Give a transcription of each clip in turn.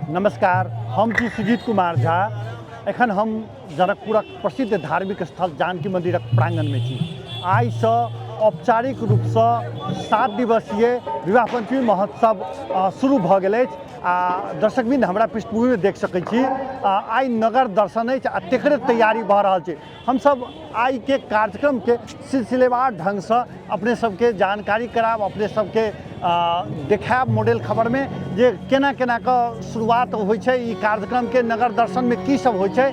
नमस्कार, हम छी सुजीत कुमार झा। एखन हम जनकपुरक प्रसिद्ध धार्मिक स्थल जानकी मन्दिरक प्राङ्गणमे छी। आइसँ औपचारिक रूपसँ 7 दिवसीय विवाह पञ्चमी महोत्सव शुरू भऽ गेल अछि। दर्शकबिन्द हमरा पृष्ठभूमिमे देख सकै छी। आइ नगर दर्शन अछि आ तकरे तैयारी भऽ रहल छै। हमसब आइ के कार्यक्रमके सिलसिलेवार ढङ्गसँ अपने सबके जानकारी कराब, अपने सबके देखायब मॉडल खबरमे जे केना केना कऽ शुरुआत होइ छै ई कार्यक्रमके, नगर दर्शनमे की सब होइ छै,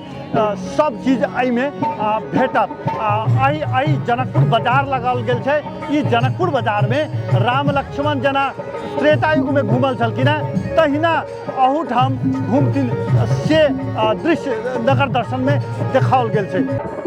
सब चीज एहिमे भेटत। एहि जनकपुर बाजार लगाओल गेल छै। ई जनकपुर बाजारमे राम लक्ष्मण जेना त्रेता युगमे घूमल छलखिन हेँ, तहिना अहूठाम घूमथिन से दृश्य नगर दर्शनमे देखाओल गेल छै।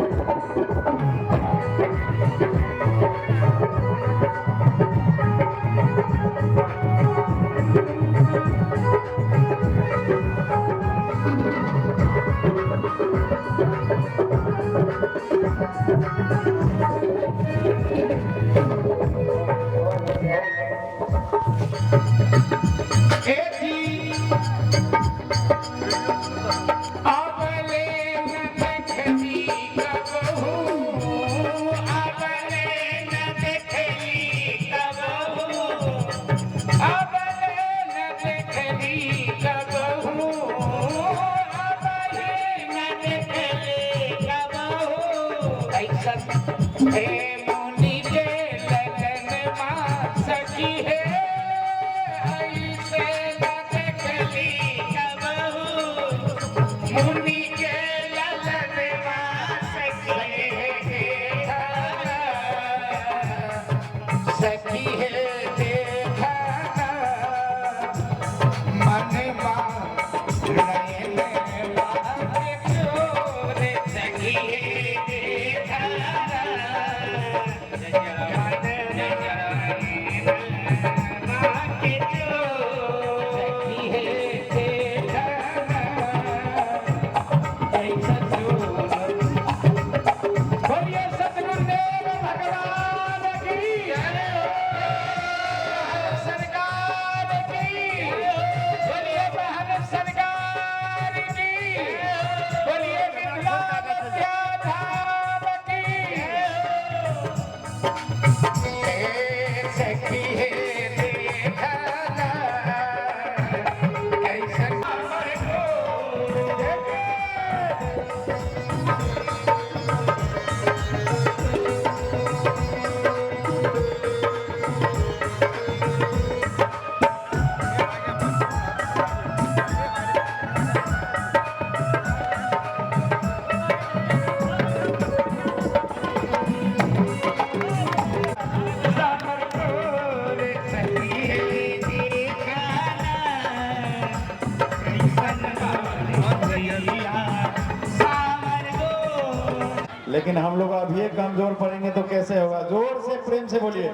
लेकिन हम लोग अभी एक कमजोर पड़ेंगे तो कैसे होगा? जोर से प्रेम से बोलिए,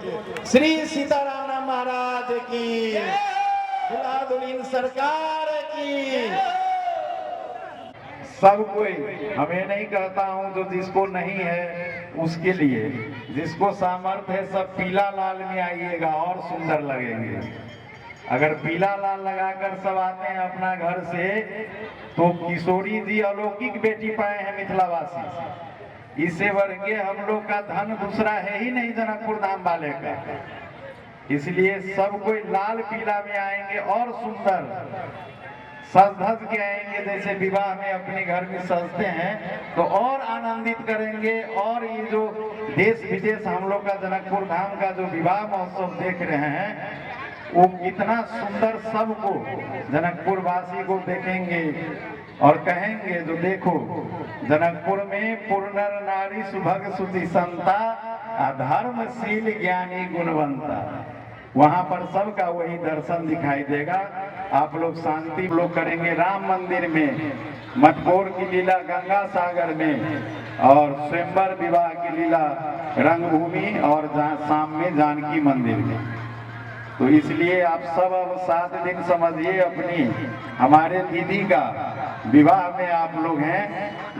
श्री सीताराम महाराज की, दुल्हा सरकार की। सब कोई, हमें नहीं कहता हूं जो जिसको नहीं है उसके लिए, जिसको सामर्थ्य है सब पीला लाल में आइएगा और सुंदर लगेंगे। अगर पीला लाल लगाकर सब आते हैं अपना घर से तो किशोरी जी अलौकिक बेटी पाए हैं मिथिलावासी। इससे बढ़ के हम लोग का धन दूसरा है ही नहीं जनकपुर धाम वाले का। इसलिए सब कोई लाल पीला में आएंगे और सुंदर सज धज के आएंगे, जैसे विवाह में अपने घर में सजते हैं तो और आनंदित करेंगे। और ये जो देश विदेश हम लोग का जनकपुर धाम का जो विवाह महोत्सव देख रहे हैं वो कितना सुंदर सबको जनकपुर वासी को देखेंगे और कहेंगे जो देखो जनकपुर में पूर्णर नारी सुभग सुति संता, धर्मशील ज्ञानी गुणवंता। वहां पर सबका वही दर्शन दिखाई देगा। आप लोग शांति लोग करेंगे राम मंदिर में, मटकोर की लीला गंगा सागर में, और स्वयंवर विवाह की लीला रंगभूमि और शाम में जानकी मंदिर में। तो इसलिए आप सब अब 7 दिन समझिए अपनी हमारे दीदी का विवाह में आप लोग हैं,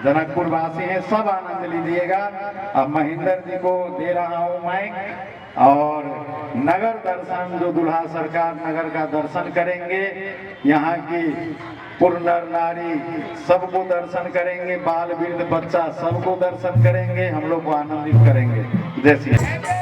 जनकपुर वासी हैं, सब आनंद लीजिएगा। अब महेंद्र जी को दे रहा हूँ माइक। और नगर दर्शन, जो दुल्हा सरकार नगर का दर्शन करेंगे, यहाँ की पूर्ण नर नारी सबको दर्शन करेंगे, बाल वृद्ध बच्चा सबको दर्शन करेंगे, हम लोग को आनंदित करेंगे। जय श्री राम।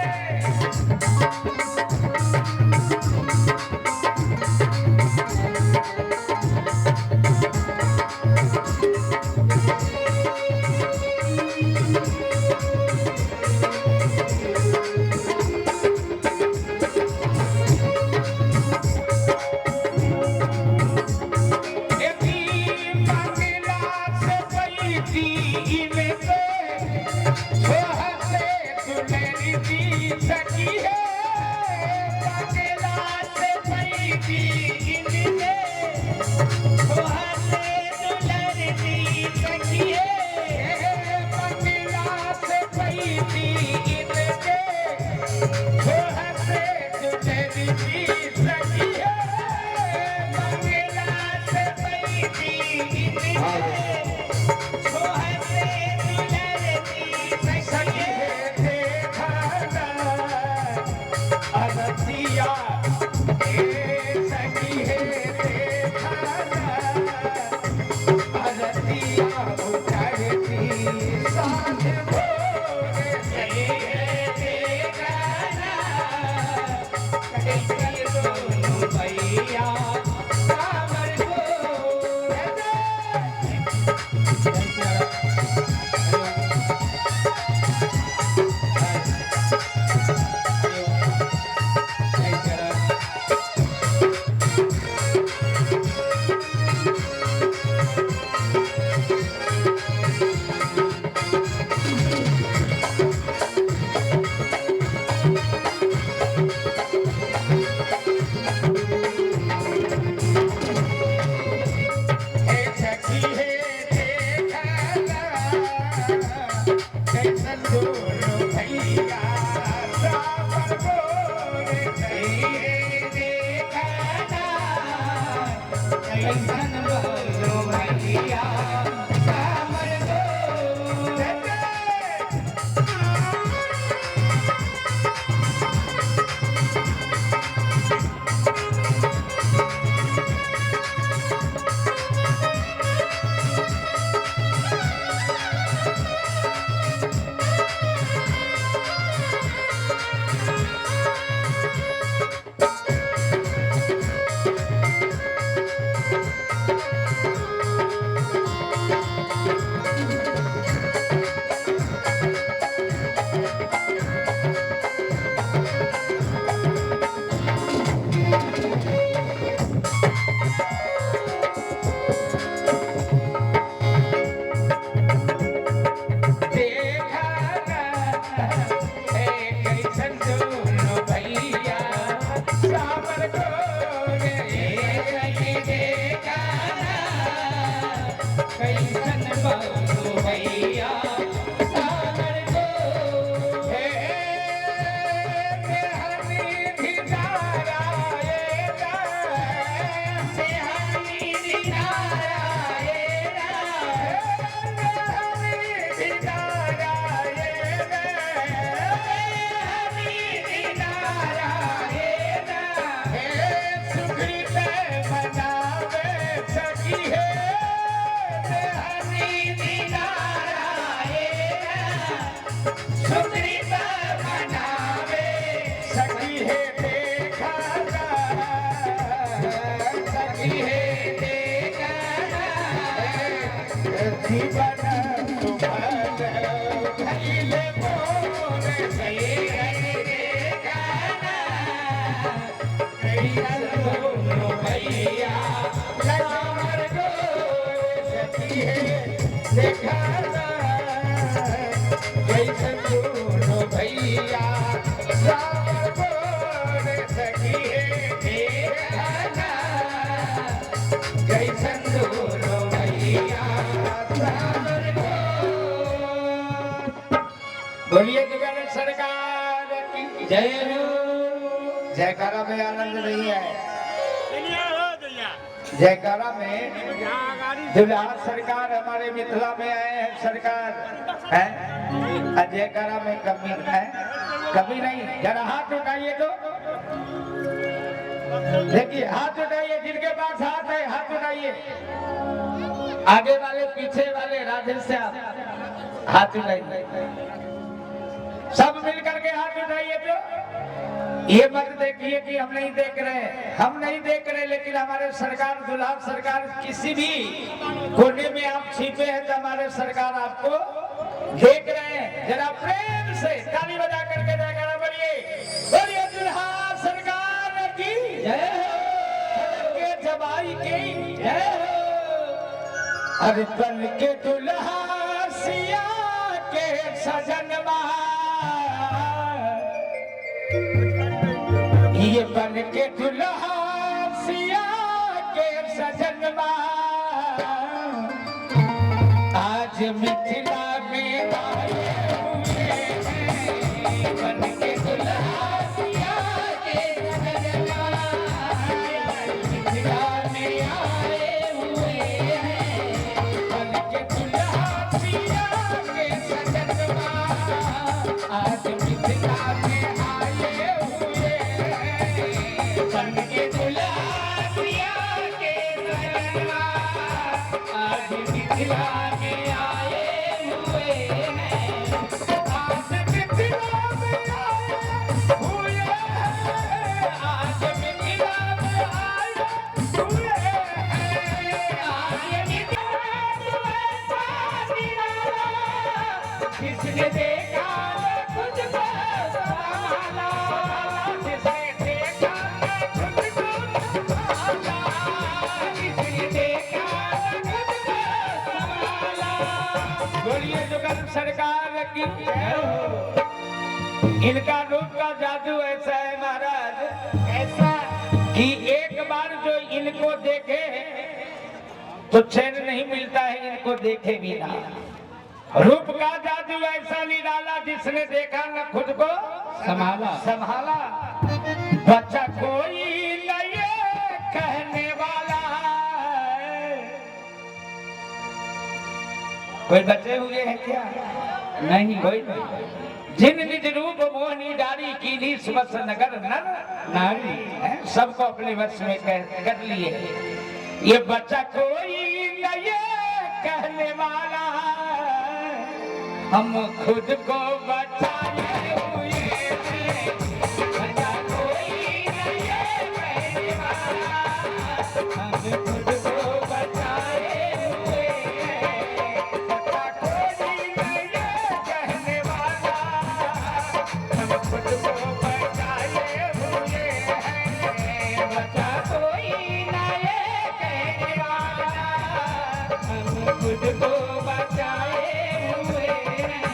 बोलिए दुर्गा सरकार की जय हो। जयकारा में आनंद नहीं है, जयकारा में दुल्हा सरकार हमारे मिथिला में आए हैं, सरकार है, जयकारा में कमी है। कभी नहीं। जरा हाथ उठाइए तो देखिए, हाथ उठाइए, जिनके पास हाथ है हाथ उठाइए। आगे वाले पीछे वाले राधे श्याम हाथ उठाइए, सब मिल करके हाथ उठाइए। तो ये मत देखिए कि हम नहीं देख रहे, हम नहीं देख रहे, लेकिन हमारे सरकार दुलार सरकार किसी भी कोने में आप छिपे हैं तो हमारे सरकार आपको देख रहे हैं। जरा प्रेम से ताली बजा करके जयकारा बोलिए, बोलिए दुल्हा सरकार की जय हो, के जबाई की जय हो। अरे बन के दुल्हा सिया के सजनवा, ये बन के दुल्हा सिया के सजनवा, आज मिथिला में आए हुए हैं। बन के दुल्हा सिया के सजनवा, मिथिला में आए हुए हैं। बन के दुल्हा सिया के सजनवा, आज मिथिला में आए हुए हैं। बन के दुल्हा सिया के सजनवा, आज मिथिला में आए हुए हैं। आज मिथिला में आए हुए हैं। आज मिथिला में आए हुए हैं। आज मिथिला में किसने देखा खुद को संभाला, किसने देखा खुद को संभाला, किसने देखा खुद को संभाला। बोलिए जुगल सरकार की जय हो। इनका रूप का जादू ऐसा है महाराज, ऐसा कि एक बार जो इनको देखे तो चैन नहीं मिलता है, इनको देखे बिना। रूप का जादू ऐसा निराला, जिसने देखा न खुद को संभाला संभाला। बच्चा कोई नहीं कहने वाला है। कोई बच्चे हुए हैं क्या? नहीं, कोई नहीं। जिन निज रूप मोहनी डारी की स्वस नगर नर नारी, सबको अपने वश में कर लिए। ये बच्चा कोई नहीं कहने वाला, हम खुद को बचाए हुए हैं। बच्चा कोई नहीं कहने वाला, हम खुद को बचाए हुए हैं। बच्चा कोई नहीं कहने वाला, हम खुद को बचाए हुए हैं। बच्चा कोई नहीं कहने वाला, हम खुद को बचाए हुए हैं।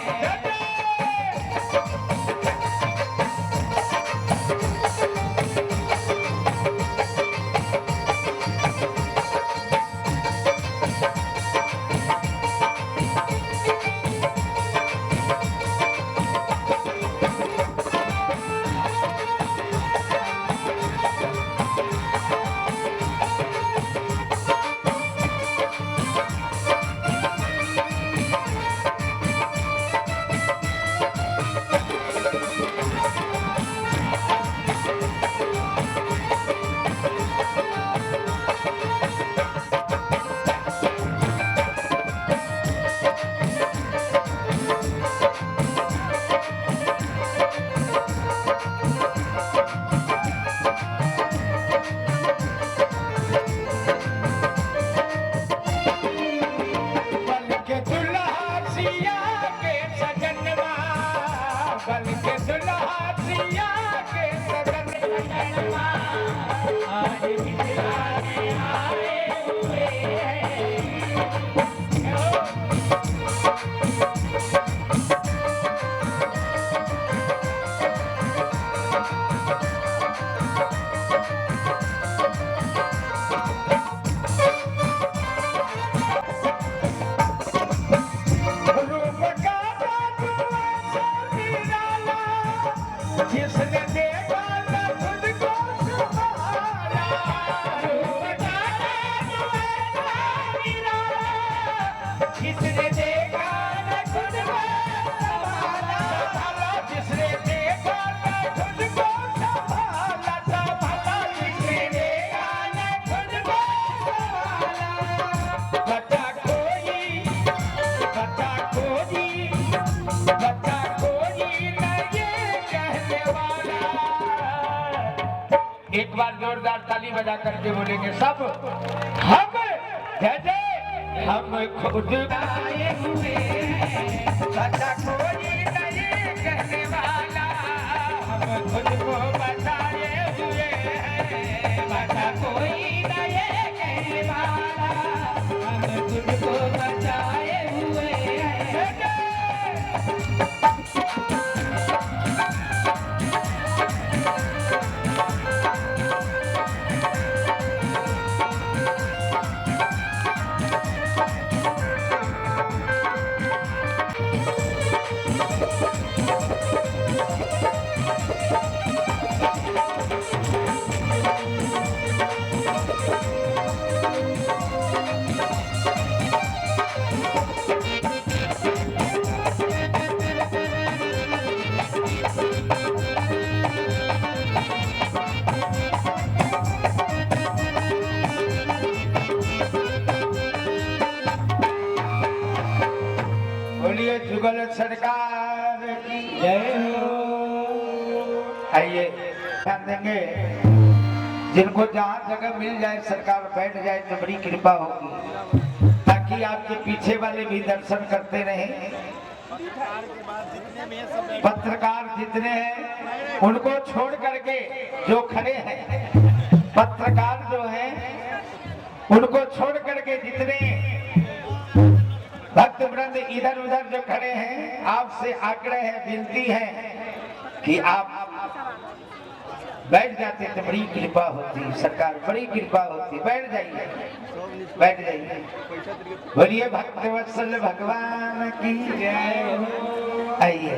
जिसने देखा न खुद को संभाला, जिसने देखा बजा करके बोलेंगे सब हम जय जय हम खुद गाए हुए बचा कोई नहीं कहने वाला हम खुद को बचाए हुए हैं बचा कोई नहीं कहने वाला हम खुद को बचाए हुए हैं बोलिए जुगल सरकार की जय हो। आइए ध्यान देंगे जिनको जहाँ जगह मिल जाए सरकार बैठ जाए तो बड़ी कृपा होगी ताकि आपके पीछे वाले भी दर्शन करते रहें। पत्रकार जितने हैं उनको छोड़ करके जो खड़े हैं पत्रकार जो हैं उनको छोड़ करके जितने भक्त वृंद इधर उधर जो खड़े हैं आपसे आग्रह है विनती है कि आप बैठ जाते तो बड़ी कृपा होती सरकार बड़ी कृपा होती बैठ जाइए बोलिए भक्त वत्सल भगवान की जय हो। आइए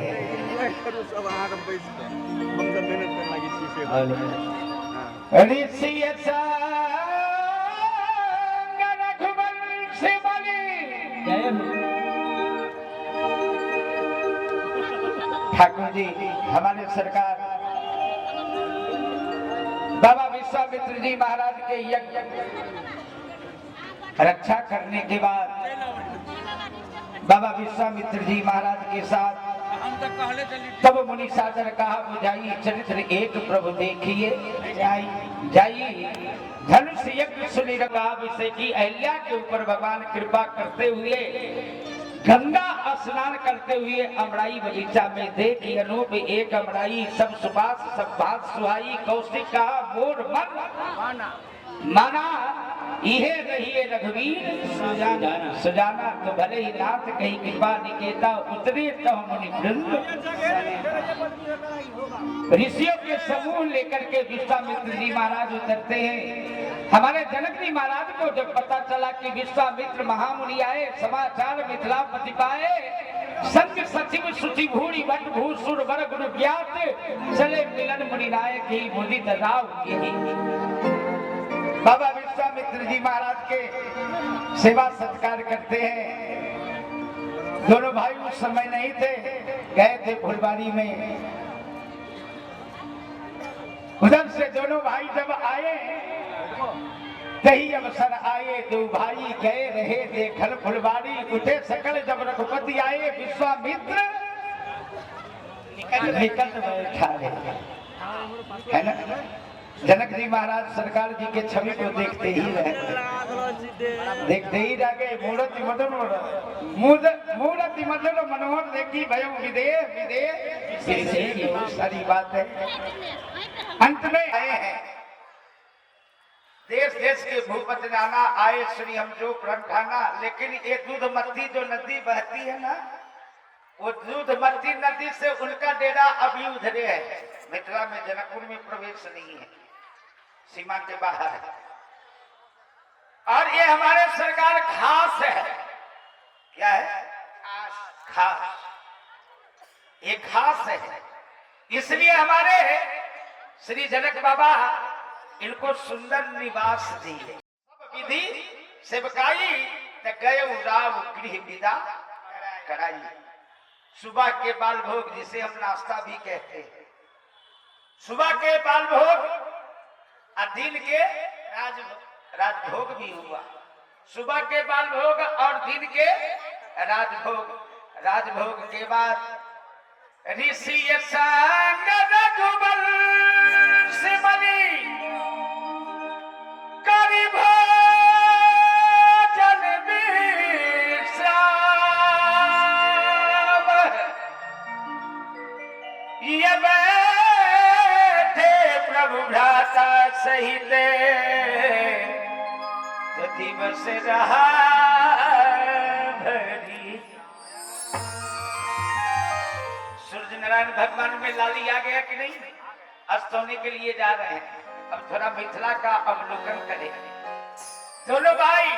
ठाकुर जी हमारे सरकार बाबा विश्वामित्र जी महाराज के यज्ञ रक्षा करने के बाद बाबा विश्वामित्र जी महाराज के साथ तब मुनि सादर कहा बुझाई चरित्र एक प्रभु देखिए जाइए धनुष यज्ञ सुनी रहा विषय की अहिल्या के ऊपर भगवान कृपा करते हुए गंगा स्नान करते हुए अमराई बगीचा में देखी अनूप एक अमराई सब सुबास सब बात सुहाई कौशिक कहा मोर मन माना इहे रहिए रघुवीर सुजाना तो भले ही नाथ कही कृपा निकेता उतरे तो मुनि वृंद ऋषियों के समूह लेकर के विश्वामित्र जी महाराज उतरते हैं। हमारे जनक जी महाराज को जब पता चला कि विश्वामित्र महामुनि आए समाचार मिथिलापति पाए संग सचिव सुचि भूरी भट भूसुर वर गुरु ज्ञात चले मिलन मुनि नायक ही मुदित राव की। बाबा विश्वामित्र जी महाराज के सेवा सत्कार करते हैं। दोनों भाई उस समय नहीं थे गए थे फुलबाड़ी में उधर से दोनों भाई जब आए कई अवसर आए दो भाई गए रहे देखल फुलबाड़ी उठे सकल जब रघुपति आए विश्वामित्र निकट बैठा है ना। जनक जी महाराज सरकार जी के छवि को देखते ही रहे देखते ही रह गए। मूर्ति मधुर मनोहर देखी भयम विदेह बहुत सारी बात है। अंत में आए हैं देश देश के भूपति नाना आए श्री हम जो प्रण खाना लेकिन ये दूधमती जो नदी बहती है ना वो दूधमती नदी से उनका डेरा अभी उधरे है। मिथिला में जनकपुर में प्रवेश नहीं है सीमा के बाहर है और ये हमारे सरकार खास है। क्या है खास ये खास है इसलिए हमारे श्री जनक बाबा इनको सुंदर निवास दिए सब विधि सेवकाई गए राव गृह विदा कराई। सुबह के बाल भोग जिसे हम नाश्ता भी कहते हैं सुबह के बाल भोग और दिन के राजभोग भी हुआ। सुबह के बाल भोग और दिन के राजभोग के बाद ऋषि संग रघुबर से बनी भरी। सूर्य नारायण भगवान में लाली आ गया कि नहीं? अस्त होने के लिए जा रहे हैं। अब थोड़ा मिथिला का अवलोकन करें। दोनों भाई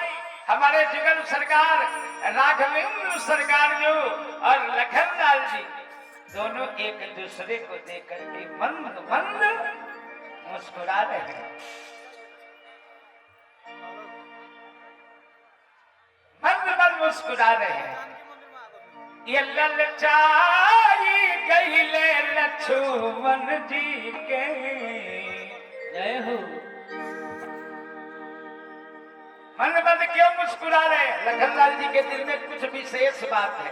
हमारे जुगल सरकार, राघवेंद्र सरकार जो और लखनलाल जी, दोनों एक दूसरे को देख करके मंद मंद मुस्कुरा रहे हैं। मंद मंद मुस्कुरा रहे हैं। ये ललचाई गईले लक्ष्मण जी के। जय हो। मन मंद क्यों मुस्कुरा रहे? लखनलाल जी के दिल में कुछ विशेष बात है।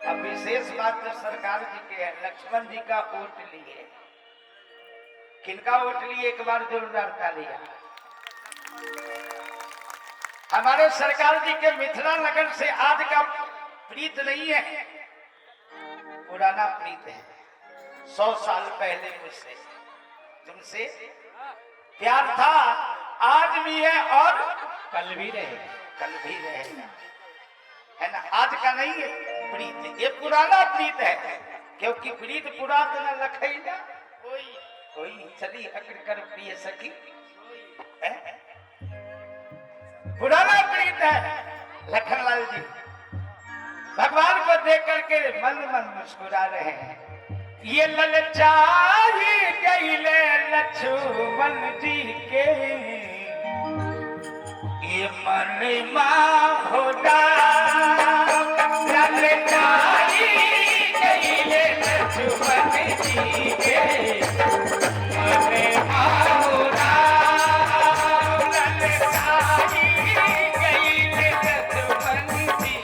अब विशेष बात तो सरकार जी के है। लक्ष्मण जी का वोट लिए। किनका वोट लिए? एक बार जोरदार तालियां। हमारे सरकार जी के मिथिला नगर से आज का प्रीत नहीं है, पुराना प्रीत है। 100 साल पहले मुझसे तुमसे प्यार था, आज भी है और कल भी रहेगा। कल भी रहेगा, है ना? आज का नहीं है प्रीत, ये पुराना प्रीत है। क्योंकि प्रीत पुरातन लखैला कोई कोई चली अकड़ कर प्रिय सखी। पुराना प्रीत है। लखनलाल जी भगवान को देख करके मन मन मुस्कुरा रहे हैं। ये ललचाई गईले लक्ष्मण जी के, ये मन होता ललचाई गईले लक्ष्मण जी के, मन होता ललचाई गईले लक्ष्मण जी।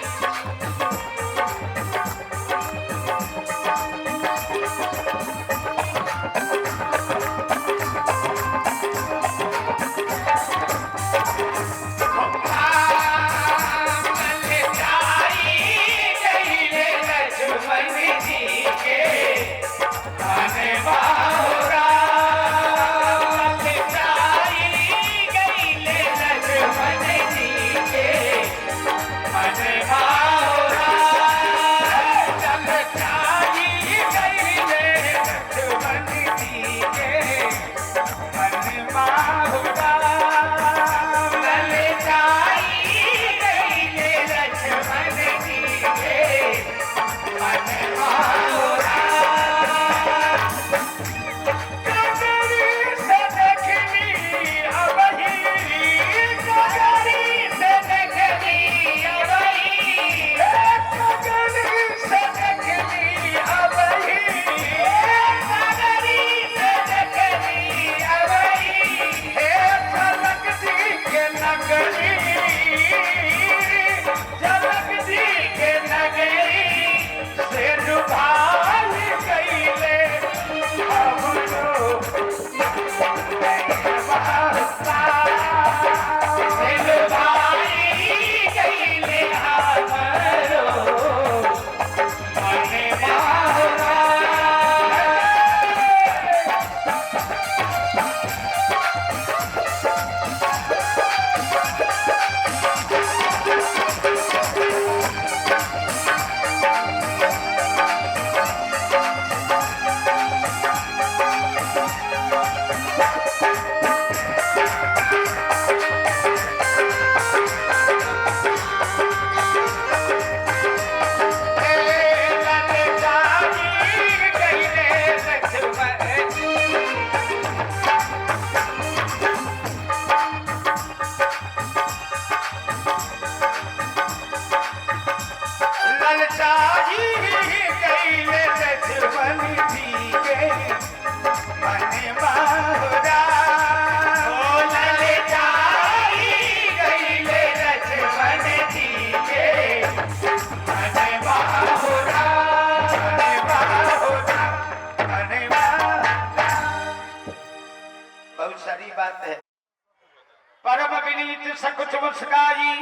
परम विनीत सकुच मुस्काई।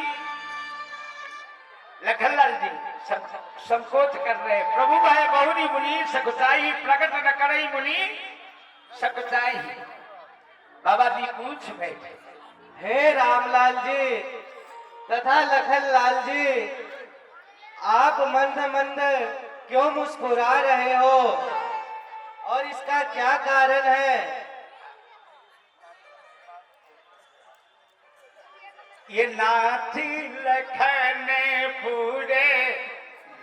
लखनलाल जी संकोच कर रहे। प्रभु है बहुरी मुनि सकुचाई, प्रकट न करई मुनि सकुचाई। बाबा जी पूछ बैठे, हे रामलाल जी तथा लखन लाल जी, आप मंद मंद क्यों मुस्कुरा रहे हो और इसका क्या कारण है? ये नाथी लखन पूरे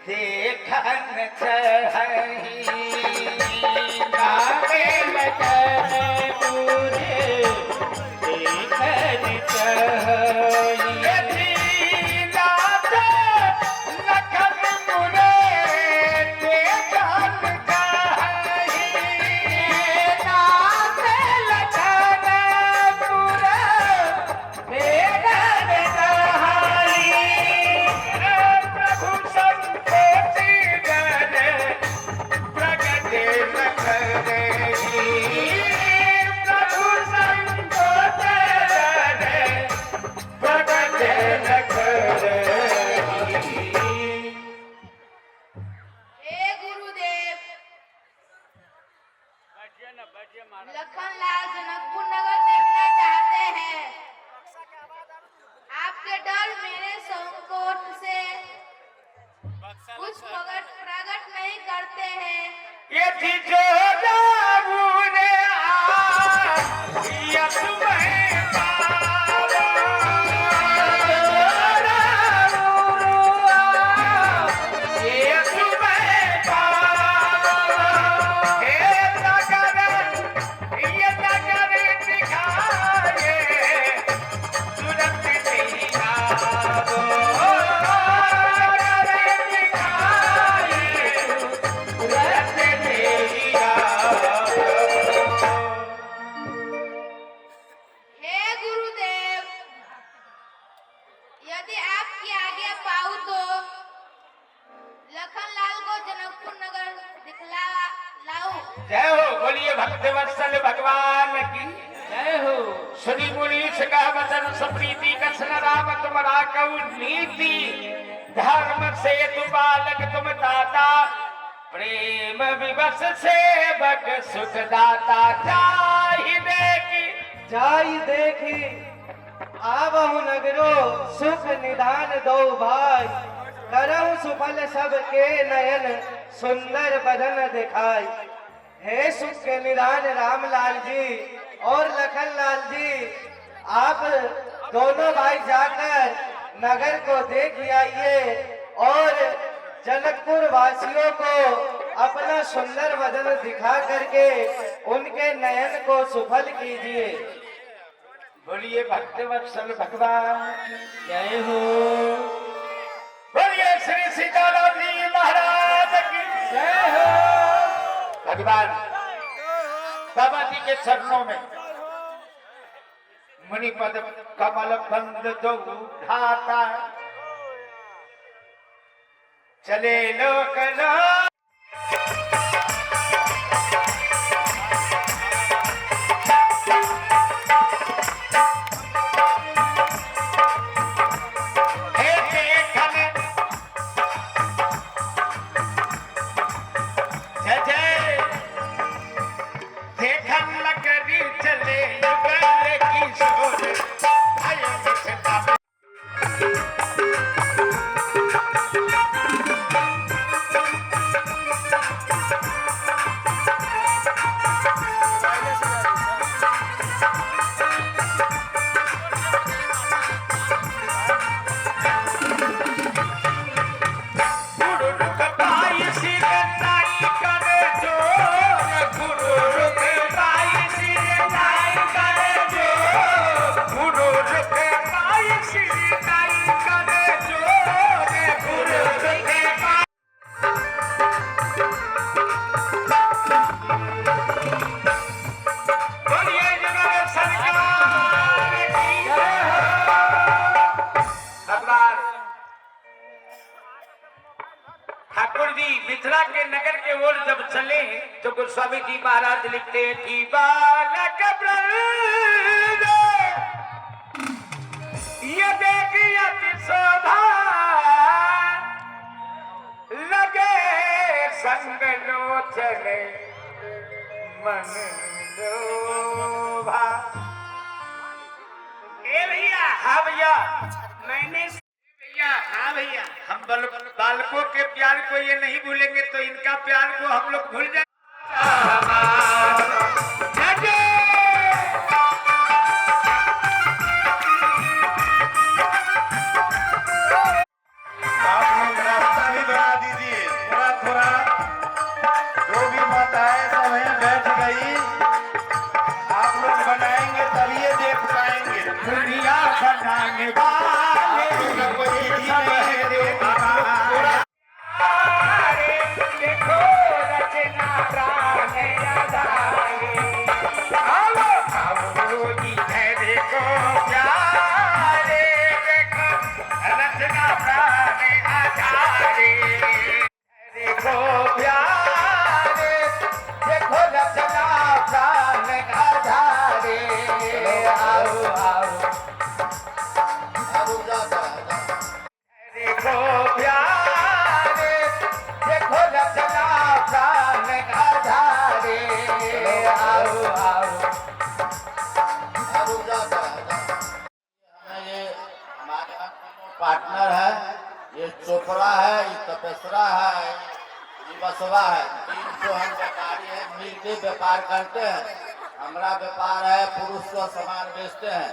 देखन चाही, नाथी लखन पूरे देखन चाही, नाथ लखन पूरे देखन चाही, नाथ लखन पूरे देखन चाही, प्रभु संतोषी जन प्रगट लखन जी, प्रभु संतोष जन प्रगट लखन जी। हे गुरुदेव, लखनलाल जनकपुर नगर देखना चाहते हैं। आपके डर मेरे संकोच से कुछ प्रकट नहीं करते हैं। ये थी जो दाऊदे आ यसुमय पावा, यसुमय पावा, हे नगर दिखाए तुरंत नहीं आवो, नगर दिखाए तुरंत नहीं आवो। हे गुरुदेव, यदि आपकी आज्ञा पाऊं तो लखनलाल को जनकपुर नगर दिखला लाऊं। जय हो, बोलिए भक्तवत्सल भगवान की जय हो। सुनी मुनीष का वचन सुप्रीति कृष्ण राम तुम्हारा कऊ नीति, धर्म से तु बालक तुम दाता, प्रेम विवश सेवक सुख दाता, जाई देखी आवहु नगरो, सुख निधान दो भाई, करहु सुफल सबके नयन, सुंदर बदन दिखाई। हे सुख के निधान रामलाल जी और लखन लाल जी, आप दोनों भाई जाकर नगर को देख आइए और जनकपुर वासियों को अपना सुंदर वदन दिखा करके उनके नयन को सुफल कीजिए। बोलिए भक्तवत्सल भगवान जय हो। बोलिए श्री सीताराम जी महाराज की जय हो। भगवान बाबा जी के चरणों में मुनिपद कमल बंद जो उठाता, चले लोक लोक ठाकुर जी मिथिला के नगर के ओर जब चले तो गोस्वामी जी महाराज लिखते हैं कि बालक ब्रज ये देखी अति शोभा लगे संग लोचन मन लोभा। ए भैया, हाँ भैया, मैंने हम बालकों के प्यार को ये नहीं भूलेंगे तो इनका प्यार को हम लोग भूल जाएंगे। आप लोग रास्ता भी बना दीजिए, थोड़ा थोड़ा जो भी माताएं सब हैं बैठ गई, आप लोग बनाएंगे तभी ये देख पाएंगे। दुनिया बनाने वाले कोई सब है देखो रचना प्राण आधारे, आओ जी है देखो प्यारे, देखो रचना प्राण आधारे, देखो प्यारे, देखो रचना प्राण आधारे, आओ आओ देखो प्यारे, देखो रचना प्राण आधारे, आओ आओ ये हमारे यहाँ तीनों पार्टनर है, ये चोपड़ा है, ये तपेसरा है, ये बसवा है। 300 हम व्यापारी हैं, मिल के व्यापार करते हैं। हमारा व्यापार है, पुरुष का सामान बेचते हैं।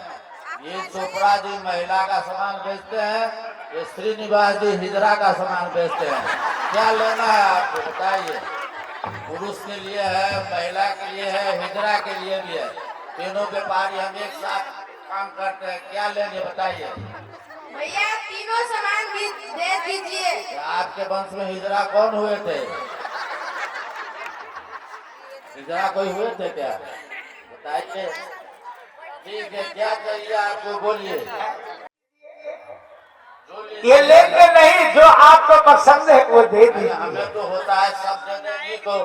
ये चोपड़ा जी महिला का सामान बेचते हैं, ये श्रीनिवास जी हिजरा का सामान बेचते हैं। क्या लेना है आपको बताइए। पुरुष के लिए है, महिला के लिए है, हिजरा के लिए भी है। तीनों व्यापारी हम एक साथ काम करते हैं। क्या लेंगे बताइए। भैया तीनों सामान भी दे दीजिए। आपके वंश में हिजरा कौन हुए थे? हिजरा कोई हुए थे क्या? बताइए। ठीक है, क्या चाहिए आपको बोलिए। ये लेंगे नहीं, जो आपको पसंद है वो दे दीजिए। हमें तो होता है सब देने को।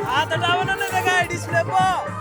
हाथ हटाओ ना लगा डिस्प्ले पर।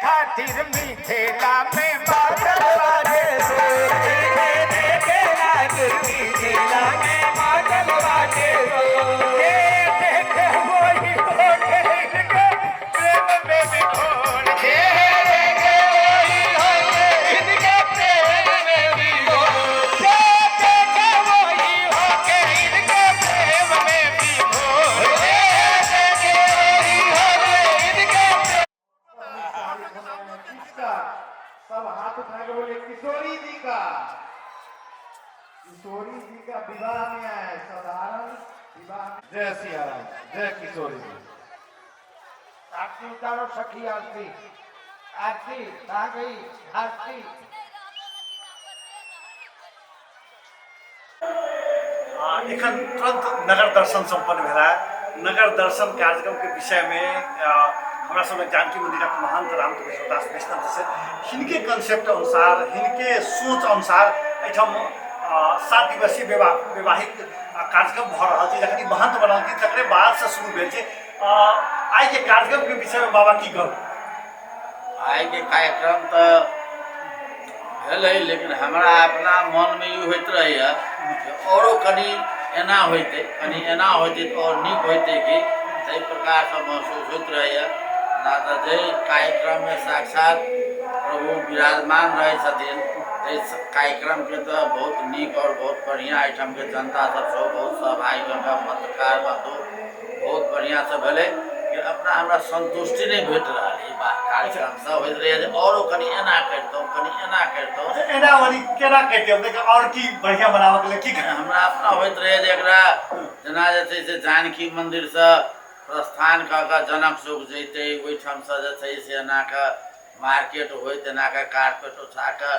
खातिर मिथिला में बादल बाजे से देखे लागे मिथिला में बादल बाजे से देखे वही होके इनके प्रेम में बिखोर दे देखे वही किसका? सब हाथ उठा के बोले किशोरी जी का। किशोरी जी का विवाह में आया है, साधारण विवाह। जय सिया राम, जय किशोरी जी। आरती उतारो सखी आरती। आरती कहाँ गई? आरती एखन तुरंत नगर दर्शन संपन्न भेला। नगर दर्शन कार्यक्रम के विषय में हमरा सब जानकी मंदिरक महंत रामकृष्ण दास वैष्णव से हिनके कंसेप्ट अनुसार, हिनके सोच अनुसार एठम 7 दिवसीय वैवाहिक कार्यक्रम भ रहल छै। जखन महंत बनल थी तकरे बाद से शुरू भेल छै। आई के कार्यक्रम के विषय में बाबा की कहब? आइ के कार्यक्रम तो भेलै, लेकिन हमरा अपना मन में ई होइत रहैया कि औरो कनी एना होइते, कनी एना होइते तो और नीक होइते कि ताहि प्रकार से महसूस होइत रहैया। ना तो जे कार्यक्रम में साक्षात प्रभु विराजमान रहे छथिन, ताहि कार्यक्रम के तो बहुत नीक और बहुत बढ़िया एहिठाम के जनता सब सेहो बहुत सहभागी भऽ पत्रकार बंधु बहुत बढ़िया से भेलै कि अपना हमरा संतुष्टि नहीं भेट रहा है। बात कार्यक्रम सब होइत रहैया जे औरो कनी एना करितौं, कनी एना करितौं। एना वाली केना कहते अपने और की बढ़िया बनाबे के लिए की हमरा अपना होइत रहै जे एकरा जेना जे छै से जानकी मंदिर से प्रस्थान कऽ कऽ जनक चौक जैते, ओहिठाम से जे छै से एना कऽ मार्केट होइत, एना कऽ कारपेट उठा कऽ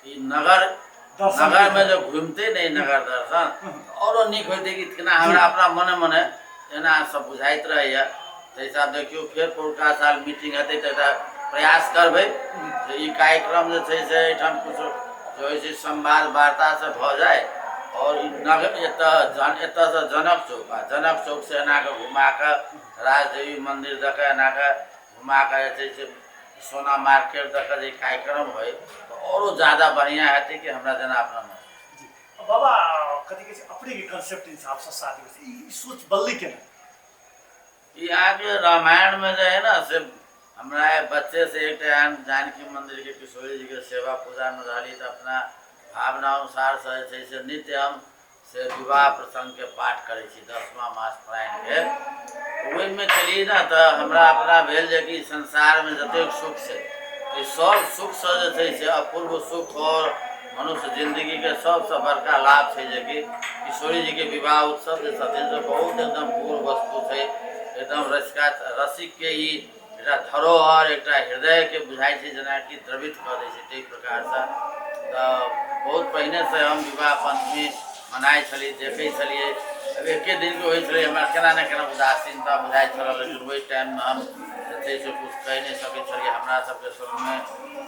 ई नगर में जो घूमते नहीं नगर दर्शन औरो नीक होइते कि केना हमरा अपना मने मने एना सब बुझाइत रहैया। ताहि हिसाब देखियो फेर पौरका साल मीटिंग हेतै तऽ एकटा प्रयास करबै जे ई कार्यक्रम जे छै से एहिठाम किछु जो है संवाद वार्ता से भऽ जाए और नगर एतऽ से जनक चौक से एना कऽ घुमा कऽ राजदेवी मंदिर दऽ कऽ एना कऽ घुमा कऽ जे छै से सोना मार्केट दऽ कऽ जे कार्यक्रम होय तो औरो ज़्यादा बढ़िया हेतै कि हमरा जेना अपना मन। बाबा कथी कहै छै अपने के कंसेप्ट हिसाब से 7 दिवसीय ई सोच बदलै केना? ये आगे रामायण में जो है ना से हमरा बच्चे से एक टाइम जानकी मंदिर के किशोरी जी के सेवा पूजा में रही तो अपना भावना अनुसार से नित्य हम से विवाह प्रसंग के पाठ करे 10वां मास पारायण के। ओहि में चलिए ना तो हमरा अपना भेल जे कि संसार में जतेक सुख से सब सुख से अपूर्व सुख और मनुष्य जिंदगी के सबसे बड़का लाभ है जे कि किशोरी जी के विवाह उत्सव जे छथिन से बहुत एकदम पूर्ण वस्तु है, एकदम रसिक के ही एक धरोहर एक हृदय के बुझाई है जेना कि द्रवित कर दै छै। ताहि प्रकार से तो बहुत पहले से हम विवाह पंचमी मनाए छली, देखे छलिए। अब एके दिन के होइत छलै, हमरा केना न केना उदासीनता बुझाइत छल, लेकिन ओहि टाइम में हम जे से कुछ कह नहीं सकै छलिए। हमरा सबके शुरू में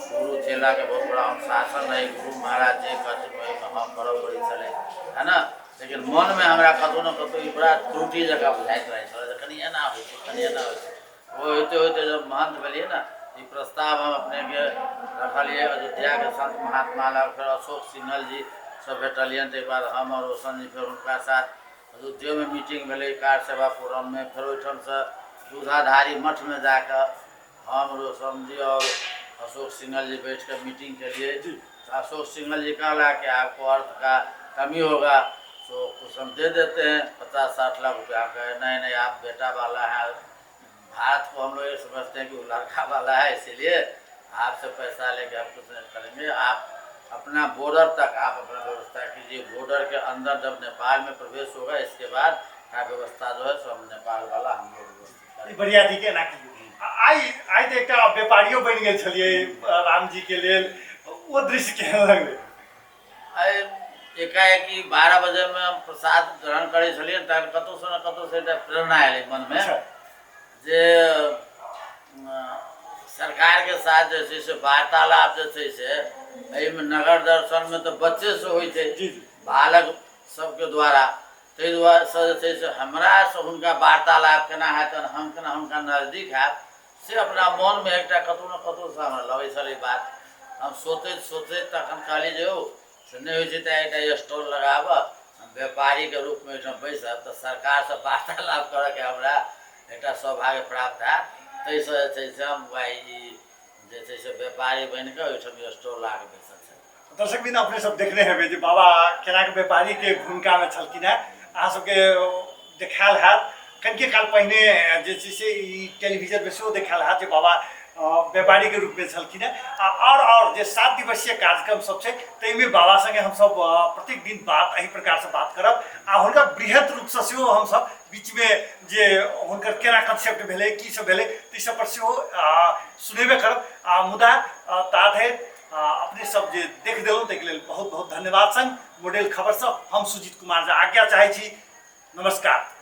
गुरु चेला के बहुत बड़ा अनुशासन रहे, गुरु महाराज जे कहथिन ओहिमे हम करऽ पड़ै छलै, है ना। लेकिन मन में हमरा कतौ न कतौ ई बड़ा त्रुटि जगह बुझाइत रहै छल, कनी एना होइ छै, कनी एना होइ छै। वो होते होते जब महंत भेलिए ना, ई प्रस्ताव हम अपने के रखलिए अयोध्या के संत महात्मा लग, फिर अशोक सिंघल जी सब भेटलियन। ताहि बाद हम और रोशन जी फिर उनका साथ अयोध्या में मीटिंग भेलै कार सेवा फोरम में। फिर ओहिठाम से दूधाधारी मठ में जाकर हम रोशन जी और अशोक सिंघल जी बैठ कर मीटिंग के लिए। अशोक सिंघल जी कहला कि आपको अर्थ का कमी होगा तो कुछ हम दे देते हैं 50-60 लाख रुपया। कहे नहीं आप बेटा वाला है, भारत को हम लोग ये समझते हैं कि वो लड़का वाला है, इसीलिए आपसे पैसा लेके हम कुछ नहीं करेंगे। आप अपना बॉर्डर तक आप अपना व्यवस्था कीजिए, बॉर्डर के अंदर जब नेपाल में प्रवेश होगा इसके बाद का व्यवस्था जो है सो हम नेपाल वाला हम लोग बढ़िया ठीक है ना। आई तो एक व्यापारियों बन गए छलिए राम जी के लिए, वो दृश्य केहन लगले? एकाएकी 12 बजे में हम प्रसाद ग्रहण करे छलिए, कतौ से न कतौ से प्रेरणा आयल मन में जे सरकार के साथ जैसे से वार्तालाप जैसे से नगर दर्शन में तो बच्चे से होई थे, बालक सबके द्वारा। ताहि दुआरे से हमरा से हुनका वार्तालाप केना हैत, हम केना हुनका नजदीक हैत, से अपना मन में एक कतौ न कतौ से हमरा लगे छल। बात हम सोचते तखन कहली जे से नहीं हो एक स्टॉल लगाब, व्यापारी के रूप में बैसब तो सरकार से वार्तालाप करे के हमरा एक सौभाग्य प्राप्त है। ताहि से हम जे व्यापारी बन के ओहिठाम स्टॉल ला के बैसल। दर्शक बिना अपने सब देखने हेबे जे बाबा केना के व्यापारी के भूमिका में छलखिन है। अहाँ सबके देखायल हैत कनिके काल पहिने जे छै से ई टेलीविजन पे सेहो देखायल हैत जे बाबा व्यापारी के रूप में छलखिन और जे 7 दिवसीय कार्यक्रम सब छै ताहिमे बाबा संगे हम सब प्रत्येक दिन बात एही प्रकार से बात करब आ हुनका बृहत रूप से सेहो हम सब बीच में जे हुनकर केना कंसेप्ट भेलै की सब भेलै ती सब पर सेहो सुनेबे करब मुदा ताधरि अपने सब जे देख देलहुँ ताहिके लेल बहुत बहुत धन्यवाद। संग मॉडल खबर से हम सुजीत कुमार झा आज्ञा चाहै छी। नमस्कार।